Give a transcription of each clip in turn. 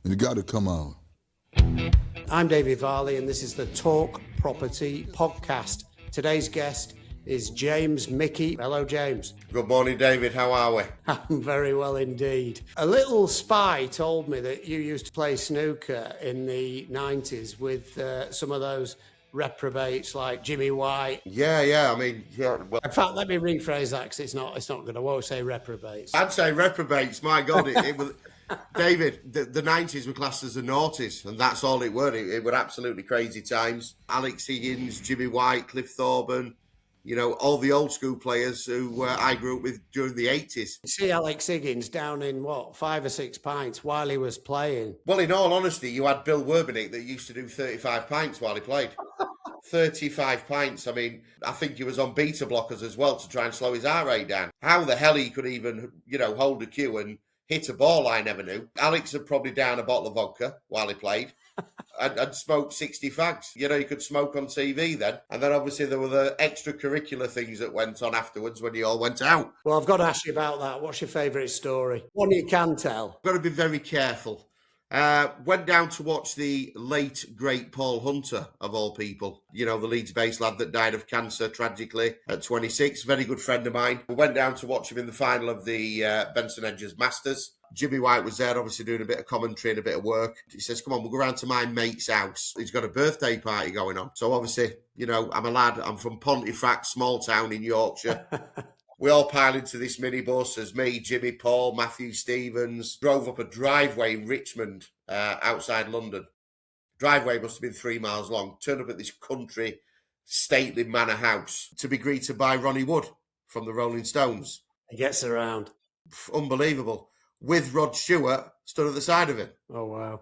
and it got to come out. I'm David Varley, and this is the Talk Property Podcast. Today's guest is James Mickey. Hello, James. Good morning, David. How are we? I'm very well indeed. A little spy told me that you used to play snooker in the 90s with some of those reprobates like Jimmy White. Yeah. I mean, yeah. Well, In fact, let me rephrase that because it's not good. I won't say reprobates. I'd say reprobates. My God, it was David. The 90s were classed as the noughties, and that's all it were. It were absolutely crazy times. Alex Higgins, Jimmy White, Cliff Thorburn. You know, all the old school players who I grew up with during the 80s. See Alex Higgins down in, 5 or 6 pints while he was playing. Well, in all honesty, you had Bill Werbenick that used to do 35 pints while he played. 35 pints. I mean, I think he was on beta blockers as well to try and slow his heart rate down. How the hell he could even, hold a cue and hit a ball, I never knew. Alex had probably down a bottle of vodka while he played. I'd smoked 60 fags. You could smoke on TV then. And then obviously there were the extracurricular things that went on afterwards when you all went out. Well, I've got to ask you about that. What's your favourite story? One you can tell. Got to be very careful. Went down to watch the late, great Paul Hunter, of all people. The Leeds-based lad that died of cancer, tragically, at 26. Very good friend of mine. We went down to watch him in the final of the Benson Hedges Masters. Jimmy White was there, obviously doing a bit of commentary and a bit of work. He says, come on, we'll go round to my mate's house. He's got a birthday party going on. So obviously, I'm a lad. I'm from Pontefract, small town in Yorkshire. We all piled into this minibus as me, Jimmy, Paul, Matthew Stevens, drove up a driveway in Richmond, outside London. Driveway must have been 3 miles long. Turned up at this country, stately manor house to be greeted by Ronnie Wood from the Rolling Stones. He gets around. Unbelievable. With Rod Stewart stood at the side of him. Oh, wow.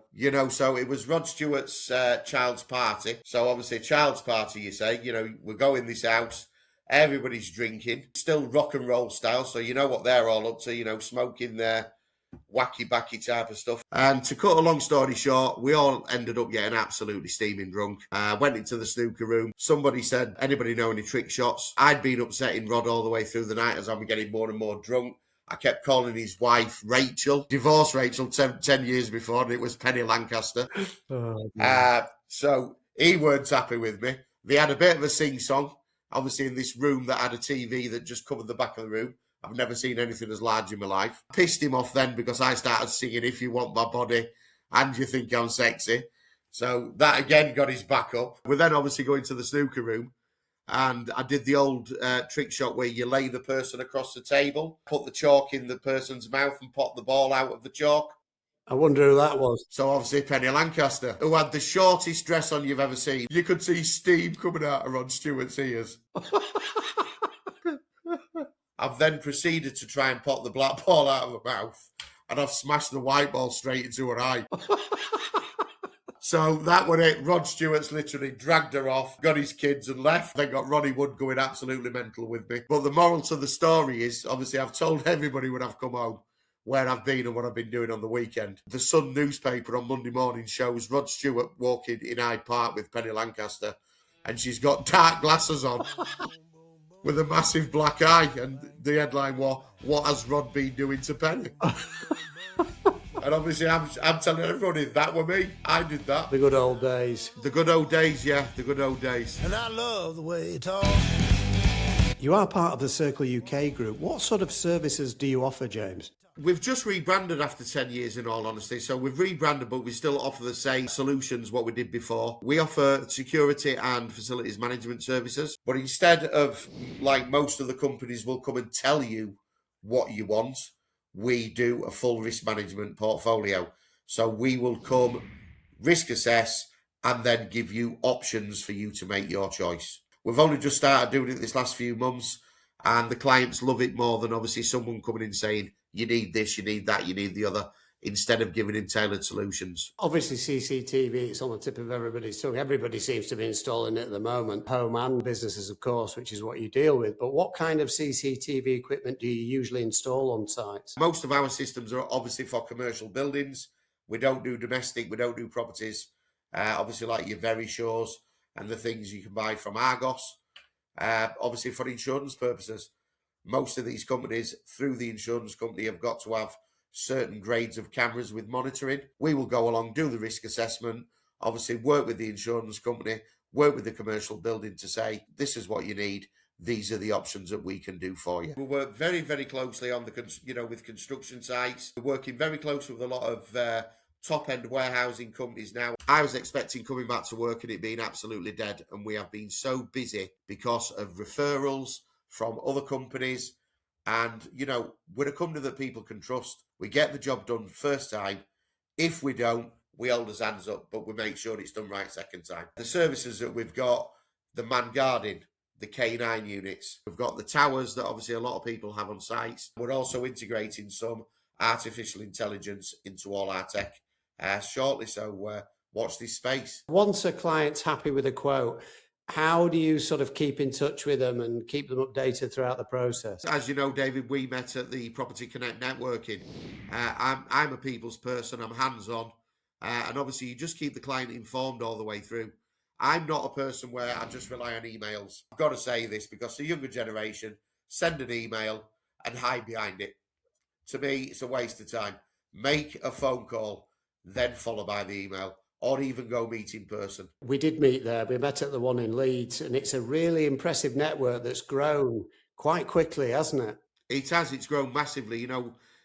So it was Rod Stewart's child's party. So obviously a child's party, you say. We go in this house. Everybody's drinking, still rock and roll style, so you know what they're all up to, smoking their wacky-backy type of stuff. And to cut a long story short, we all ended up getting absolutely steaming drunk. Went into the snooker room. Somebody said, anybody know any trick shots? I'd been upsetting Rod all the way through the night as I'm getting more and more drunk. I kept calling his wife Rachel, divorced Rachel 10 years before, and it was Penny Lancaster. So he weren't happy with me. They had a bit of a sing-song. Obviously, in this room that had a TV that just covered the back of the room. I've never seen anything as large in my life. Pissed him off then because I started singing If You Want My Body and You Think I'm Sexy. So that again got his back up. We're then obviously going to the snooker room. And I did the old trick shot where you lay the person across the table, put the chalk in the person's mouth and pop the ball out of the chalk. I wonder who that was. So obviously Penny Lancaster, who had the shortest dress on you've ever seen. You could see steam coming out of Rod Stewart's ears. I've then proceeded to try and pop the black ball out of her mouth, and I've smashed the white ball straight into her eye. So that was it. Rod Stewart's literally dragged her off, got his kids and left. Then got Ronnie Wood going absolutely mental with me. But the moral to the story is, obviously I've told everybody when I've come home where I've been and what I've been doing on the weekend. The Sun newspaper on Monday morning shows Rod Stewart walking in Hyde Park with Penny Lancaster, and she's got dark glasses on with a massive black eye, and the headline was, what has Rod been doing to Penny? And obviously I'm telling everybody, that were me. I did that. The good old days. The good old days, yeah, the good old days. And I love the way you talk. You are part of the Circle UK group. What sort of services do you offer, James? We've just rebranded after 10 years, in all honesty. So we've rebranded, but we still offer the same solutions what we did before. We offer security and facilities management services. But instead of, like most of the companies will come and tell you what you want, we do a full risk management portfolio. So we will come, risk assess, and then give you options for you to make your choice. We've only just started doing it this last few months, and the clients love it more than obviously someone coming in saying, you need this, you need that, you need the other, instead of giving him tailored solutions. Obviously, CCTV, it's on the tip of everybody's tongue. Everybody seems to be installing it at the moment. Home and businesses, of course, which is what you deal with. But what kind of CCTV equipment do you usually install on sites? Most of our systems are obviously for commercial buildings. We don't do domestic, we don't do properties. Obviously, like your Verisures and the things you can buy from Argos. Obviously, for insurance purposes. Most of these companies, through the insurance company, have got to have certain grades of cameras with monitoring. We will go along, do the risk assessment, obviously work with the insurance company, work with the commercial building to say, this is what you need. These are the options that we can do for you. We work very, very closely on with construction sites. We're working very closely with a lot of top-end warehousing companies now. I was expecting coming back to work and it being absolutely dead, and we have been so busy because of referrals from other companies. And, we're a company that people can trust. We get the job done first time. If we don't, we hold our hands up, but we make sure it's done right second time. The services that we've got, the man guarding, the K9 units. We've got the towers that obviously a lot of people have on sites. We're also integrating some artificial intelligence into all our tech shortly, so watch this space. Once a client's happy with a quote, how do you sort of keep in touch with them and keep them updated throughout the process? As you know, David, we met at the Property Connect networking. I'm a people's person, I'm hands-on, and obviously you just keep the client informed all the way through. I'm not a person where I just rely on emails. I've got to say this because the younger generation send an email and hide behind it. To me, it's a waste of time. Make a phone call, then follow by the email, or even go meet in person. We did meet there. We met at the one in Leeds, and it's a really impressive network that's grown quite quickly, hasn't it? It has. It's grown massively.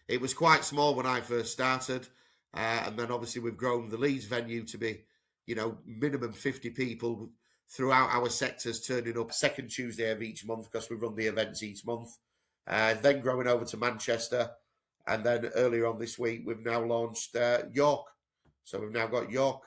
It was quite small when I first started, and then obviously we've grown the Leeds venue to be, minimum 50 people throughout our sectors turning up second Tuesday of each month because we run the events each month. Then growing over to Manchester, and then earlier on this week we've now launched York. So we've now got York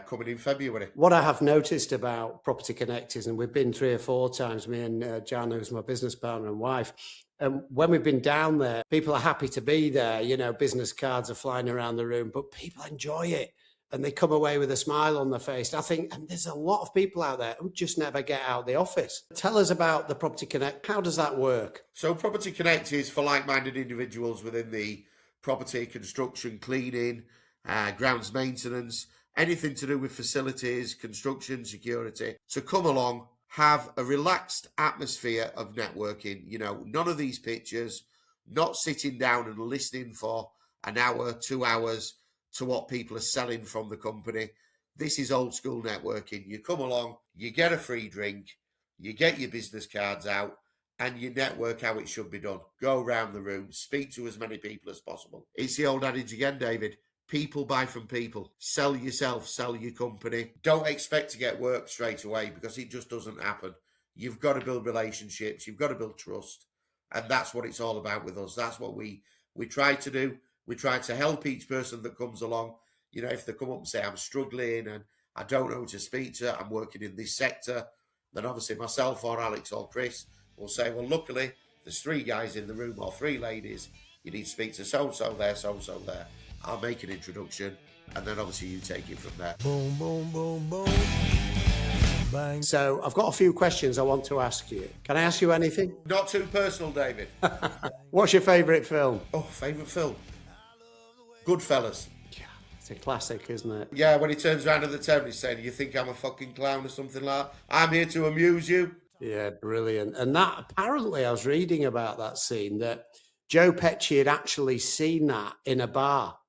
coming in February. What I have noticed about Property Connect is, and we've been 3 or 4 times, me and Jan, who's my business partner and wife, and when we've been down there, people are happy to be there. Business cards are flying around the room, but people enjoy it. And they come away with a smile on their face. I think, and there's a lot of people out there who just never get out of the office. Tell us about the Property Connect. How does that work? So Property Connect is for like-minded individuals within the property, construction, cleaning, grounds maintenance, anything to do with facilities, construction, security, to come along, have a relaxed atmosphere of networking. None of these pictures, not sitting down and listening for an hour, 2 hours, to what people are selling from the company. This is old school networking. You come along, you get a free drink, you get your business cards out, and you network how it should be done. Go around the room, speak to as many people as possible. It's the old adage again, David. People buy from people. Sell yourself, sell your company. Don't expect to get work straight away because it just doesn't happen. You've got to build relationships. You've got to build trust. And that's what it's all about with us. That's what we try to do. We try to help each person that comes along. If they come up and say, I'm struggling and I don't know who to speak to, I'm working in this sector, then obviously myself or Alex or Chris will say, well, luckily, there's 3 guys in the room or 3 ladies. You need to speak to so-and-so there, so-and-so there. I'll make an introduction, and then obviously you take it from there. Boom, boom, boom, boom. Bang. So I've got a few questions I want to ask you. Can I ask you anything? Not too personal, David. What's your favourite film? Oh, favourite film? Goodfellas. Yeah, it's a classic, isn't it? Yeah, when he turns around at the table, he's saying, you think I'm a fucking clown or something like that? I'm here to amuse you. Yeah, brilliant. And that, apparently, I was reading about that scene that Joe Pesci had actually seen that in a bar.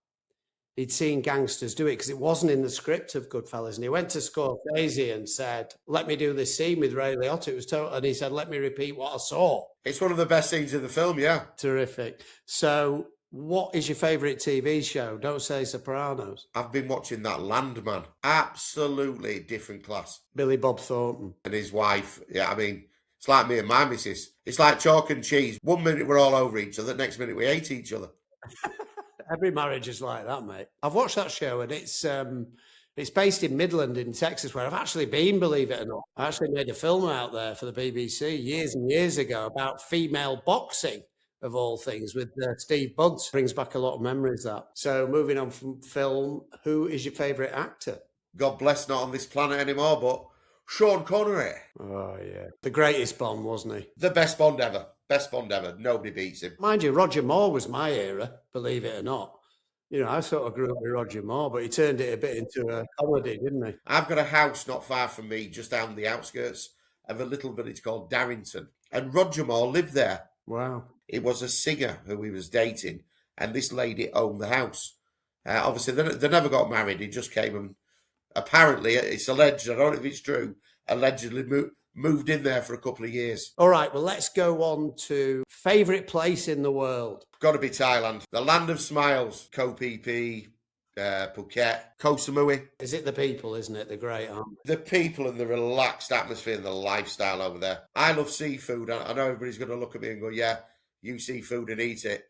He'd seen gangsters do it because it wasn't in the script of Goodfellas. And he went to Scorsese and said, let me do this scene with Ray Liotta. It was total, and he said, let me repeat what I saw. It's one of the best scenes in the film, yeah. Terrific. So what is your favourite TV show? Don't say Sopranos. I've been watching that Landman. Absolutely different class. Billy Bob Thornton. And his wife. Yeah, it's like me and my missus. It's like chalk and cheese. 1 minute we're all over each other, next minute we hate each other. Every marriage is like that, mate. I've watched that show, and it's based in Midland in Texas, where I've actually been, believe it or not. I actually made a film out there for the BBC years and years ago about female boxing, of all things, with Steve Budd. Brings back a lot of memories, that. So moving on from film, who is your favourite actor? God bless, not on this planet anymore, but Sean Connery. Oh, yeah. The greatest Bond, wasn't he? The best Bond ever. Best Bond ever. Nobody beats him. Mind you, Roger Moore was my era, believe it or not. I sort of grew up with Roger Moore, but he turned it a bit into a comedy, didn't he? I've got a house not far from me, just down the outskirts of a little village called Darrington. And Roger Moore lived there. Wow. It was a singer who he was dating, and this lady owned the house. Obviously, they never got married. He just came and apparently, it's alleged, I don't know if it's true, allegedly moved in there for a couple of years. All right, well, let's go on to favourite place in the world. Got to be Thailand. The land of smiles. Koh Phi Phi, Phuket, Koh Samui. Is it the people, isn't it? The great, aren't The people and the relaxed atmosphere and the lifestyle over there. I love seafood. I know everybody's going to look at me and go, yeah, you seafood and eat it.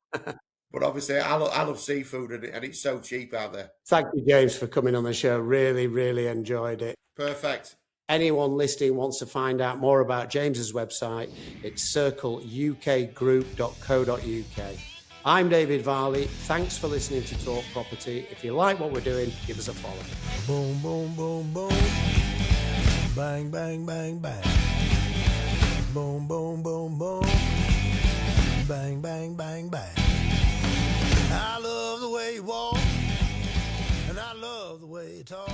But obviously, I love seafood and it's so cheap out there. Thank you, James, for coming on the show. Really, really enjoyed it. Perfect. Anyone listening wants to find out more about James's website, it's circleukgroup.co.uk. I'm David Varley. Thanks for listening to Talk Property. If you like what we're doing, give us a follow. Boom, boom, boom, boom. Bang, bang, bang, bang. Boom, boom, boom, boom. Bang, bang, bang, bang. I love the way you walk, and I love the way you talk.